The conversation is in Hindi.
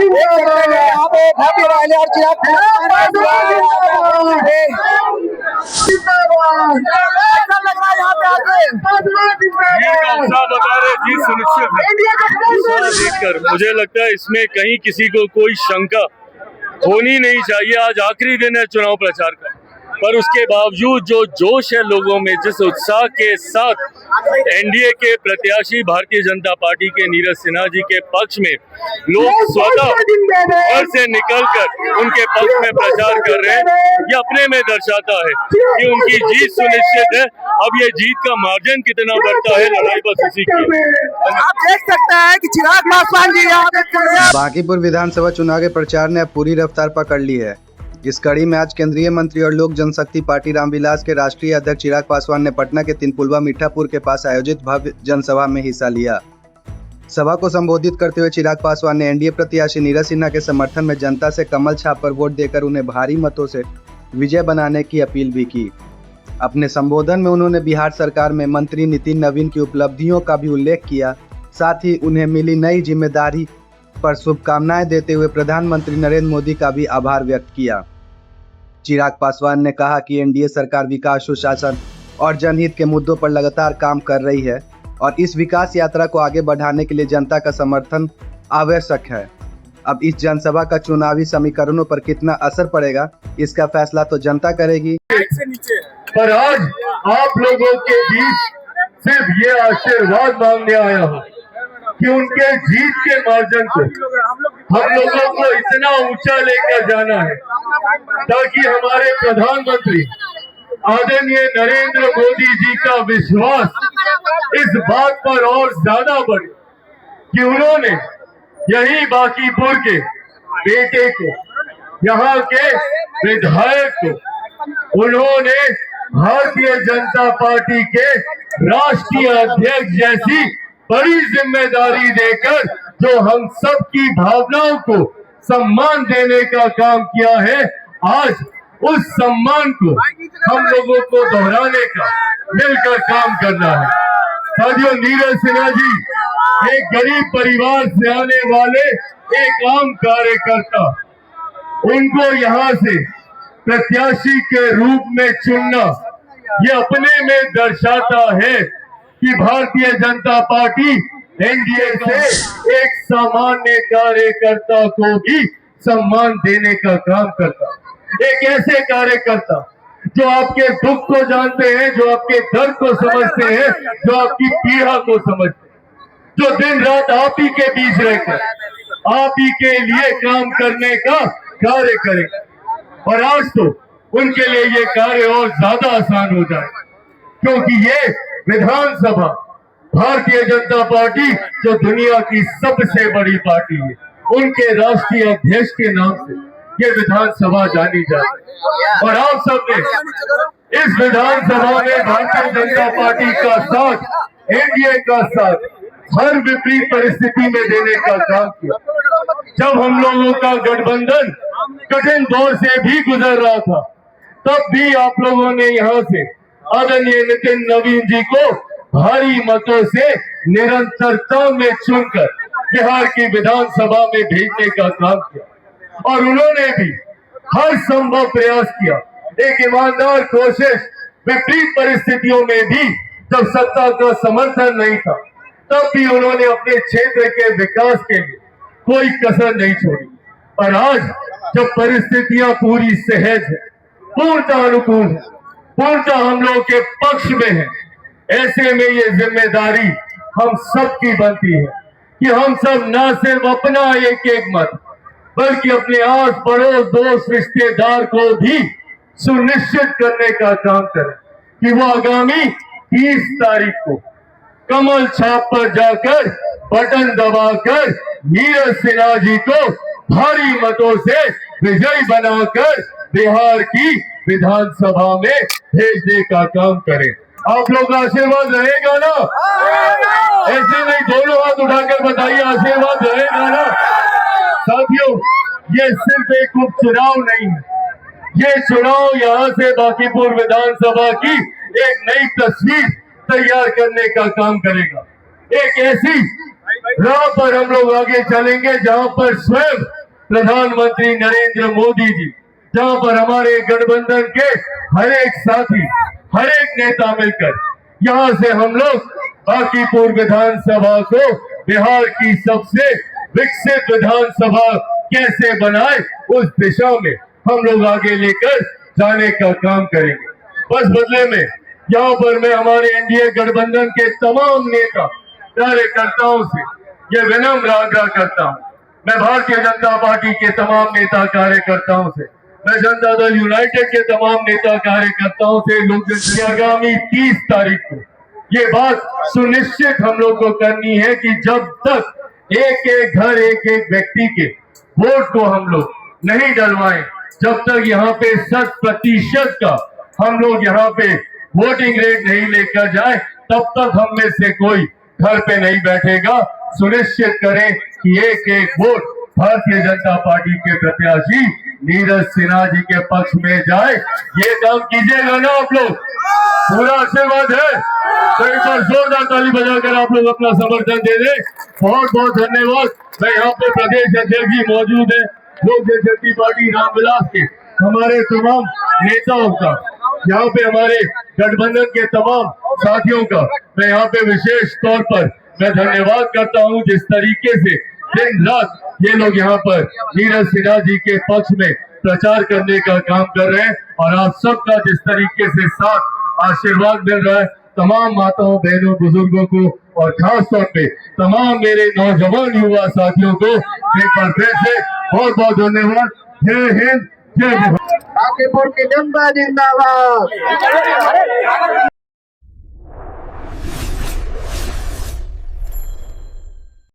यहाँ पे भव्य रैली और चिराग ऐसा लग रहा है यहाँ पे आके जीत सुनिश्चित है। देखकर मुझे लगता है इसमें कहीं किसी को कोई शंका होनी नहीं चाहिए। आज आखिरी दिन है चुनाव प्रचार का, पर उसके बावजूद जो जोश है लोगों में, जिस उत्साह के साथ एनडीए के प्रत्याशी भारतीय जनता पार्टी के नीरज सिन्हा जी के पक्ष में लोग स्वतः घर से निकलकर उनके पक्ष में प्रचार कर रहे हैं, ये अपने में दर्शाता है कि उनकी जीत सुनिश्चित है। अब ये जीत का मार्जिन कितना बढ़ता है, लड़ाई बस इसी की। आप देख सकते हैं कि चिराग पासवान जी यहाँ पे बांकीपुर विधानसभा चुनाव के प्रचार ने अब पूरी रफ्तार पकड़ ली है। इस कड़ी में आज केंद्रीय मंत्री और लोक जनशक्ति पार्टी रामविलास के राष्ट्रीय अध्यक्ष चिराग पासवान ने पटना के तिनपुलवा मीठापुर के पास आयोजित भव्य जनसभा में हिस्सा लिया। सभा को संबोधित करते हुए चिराग पासवान ने एनडीए प्रत्याशी नीरज सिन्हा के समर्थन में जनता से कमल छाप पर वोट देकर उन्हें भारी मतों से विजय बनाने की अपील भी की। अपने संबोधन में उन्होंने बिहार सरकार में मंत्री नितिन नवीन की उपलब्धियों का भी उल्लेख किया। साथ ही उन्हें मिली नई जिम्मेदारी पर शुभकामनाएं देते हुए प्रधानमंत्री नरेंद्र मोदी का भी आभार व्यक्त किया। चिराग पासवान ने कहा कि एनडीए सरकार विकास, सुशासन और जनहित के मुद्दों पर लगातार काम कर रही है और इस विकास यात्रा को आगे बढ़ाने के लिए जनता का समर्थन आवश्यक है। अब इस जनसभा का चुनावी समीकरणों पर कितना असर पड़ेगा, इसका फैसला तो जनता करेगी। पर आज आप लोगों के बीच सिर्फ ये आशीर्वाद मांगने आया हूँ कि उनके जीत के मार्जिन को हम लोगों को इतना ऊंचा लेकर जाना है ताकि हमारे प्रधानमंत्री आदरणीय नरेंद्र मोदी जी का विश्वास इस बात पर और ज्यादा बढ़े कि उन्होंने यही बांकीपुर के बेटे को, यहाँ के विधायक को उन्होंने भारतीय जनता पार्टी के राष्ट्रीय अध्यक्ष जैसी बड़ी जिम्मेदारी देकर जो हम सब की भावनाओं को सम्मान देने का काम किया है। आज उस सम्मान को हम लोगों को दोहराने का मिलकर काम करना है। साथियों, नीरज सिन्हा जी एक गरीब परिवार से आने वाले एक आम कार्यकर्ता, उनको यहाँ से प्रत्याशी के रूप में चुनना ये अपने में दर्शाता है कि भारतीय जनता पार्टी एनडीए से एक सामान्य कार्यकर्ता को भी सम्मान देने का काम करता, एक ऐसे कार्यकर्ता जो आपके दुख को जानते हैं, जो आपके दर्द को समझते हैं, जो आपकी पीड़ा को समझते हैं, जो दिन रात आप ही के बीच रहकर आप ही के लिए काम करने का कार्य करेगा। और आज तो उनके लिए ये कार्य और ज्यादा आसान हो जाए, क्योंकि ये विधानसभा भारतीय जनता पार्टी जो दुनिया की सबसे बड़ी पार्टी है, उनके राष्ट्रीय अध्यक्ष के नाम से ये विधानसभा जानी जाती है। और आप सबने इस विधानसभा में भारतीय जनता पार्टी का साथ, एनडीए का साथ हर विपरीत परिस्थिति में देने का काम किया। जब हम लोगों का गठबंधन कठिन दौर से भी गुजर रहा था, तब भी आप लोगों ने यहाँ से आदरणीय नितिन नवीन जी को भारी मतों से निरंतरता में चुनकर बिहार की विधानसभा में भेजने का काम किया। और उन्होंने भी हर संभव प्रयास किया, एक ईमानदार कोशिश, विपरीत परिस्थितियों में भी जब सत्ता का समर्थन नहीं था, तब भी उन्होंने अपने क्षेत्र के विकास के लिए कोई कसर नहीं छोड़ी। और आज जब परिस्थितियां पूरी सहज है, पूर्णतः अनुकूल है, पूर्णतः हम लोग के पक्ष में है, ऐसे में ये जिम्मेदारी हम सब की बनती है कि हम सब न सिर्फ अपना एक एक मत, बल्कि अपने आस पड़ोस, दोस्त, रिश्तेदार को भी सुनिश्चित करने का काम करें कि वो आगामी 30 तारीख को कमल छाप पर जाकर बटन दबाकर नीरज सिन्हा जी को भारी मतों से विजयी बनाकर बिहार की विधानसभा में भेजने का काम करें। आप लोग का आशीर्वाद रहेगा ना? ऐसे नहीं, दोनों हाथ उठाकर बताइए, आशीर्वाद रहेगा ना? साथियों, ये सिर्फ एक उपचुनाव नहीं है, ये चुनाव यहाँ से बांकीपुर विधानसभा की एक नई तस्वीर तैयार करने का काम करेगा। एक ऐसी राह पर हम लोग आगे चलेंगे जहां पर स्वयं प्रधानमंत्री नरेंद्र मोदी जी, जहां पर हमारे गठबंधन के हर एक साथी, हर एक नेता मिलकर यहां से हम लोग बांकीपुर विधानसभा को बिहार की सबसे विकसित विधानसभा कैसे बनाए उस दिशा में हम लोग आगे लेकर जाने का काम करेंगे। बस बदले में यहाँ पर मैं हमारे एनडीए गठबंधन के तमाम नेता कार्यकर्ताओं से ये विनम्र आग्रह करता हूँ, मैं भारतीय जनता पार्टी के तमाम नेता कार्यकर्ताओं से, मैं जनता दल यूनाइटेड के तमाम नेता कार्यकर्ताओं से लोग आगामी 30 तारीख को ये बात सुनिश्चित हम लोग को करनी है कि जब तक एक एक घर, एक एक व्यक्ति के वोट को हम लोग नहीं डलवाएं, जब तक यहाँ पे 100% का हम लोग यहाँ पे वोटिंग रेट नहीं लेकर जाए, तब तक हम में से कोई घर पे नहीं बैठेगा। सुनिश्चित करें कि एक एक वोट भारतीय जनता पार्टी के प्रत्याशी नीरज सिन्हा जी के पक्ष में जाए। ये काम कीजिएगा ना आप लोग, पूरा आशीर्वाद है तो एक बार जोरदार ताली बजाकर आप लोग अपना समर्थन दे दें। बहुत बहुत धन्यवाद। मैं यहाँ पे प्रदेश अध्यक्ष जी मौजूद है, लोक जनशक्ति पार्टी रामविलास के हमारे तमाम नेताओं का, यहाँ पे हमारे गठबंधन के तमाम साथियों का मैं यहाँ पे विशेष तौर पर मैं धन्यवाद करता हूँ, जिस तरीके से दिन रात ये लोग यहाँ पर नीरज सिन्हा जी के पक्ष में प्रचार करने का काम कर रहे हैं और आप सबका जिस तरीके से साथ आशीर्वाद मिल रहा है, तमाम माताओं, बहनों, बुजुर्गों को और खास तौर पे तमाम मेरे नौजवान युवा साथियों को एक बार फिर से बहुत बहुत धन्यवाद। जय हिंद, जय भारत। बांकीपुर की जनता जिंदाबाद।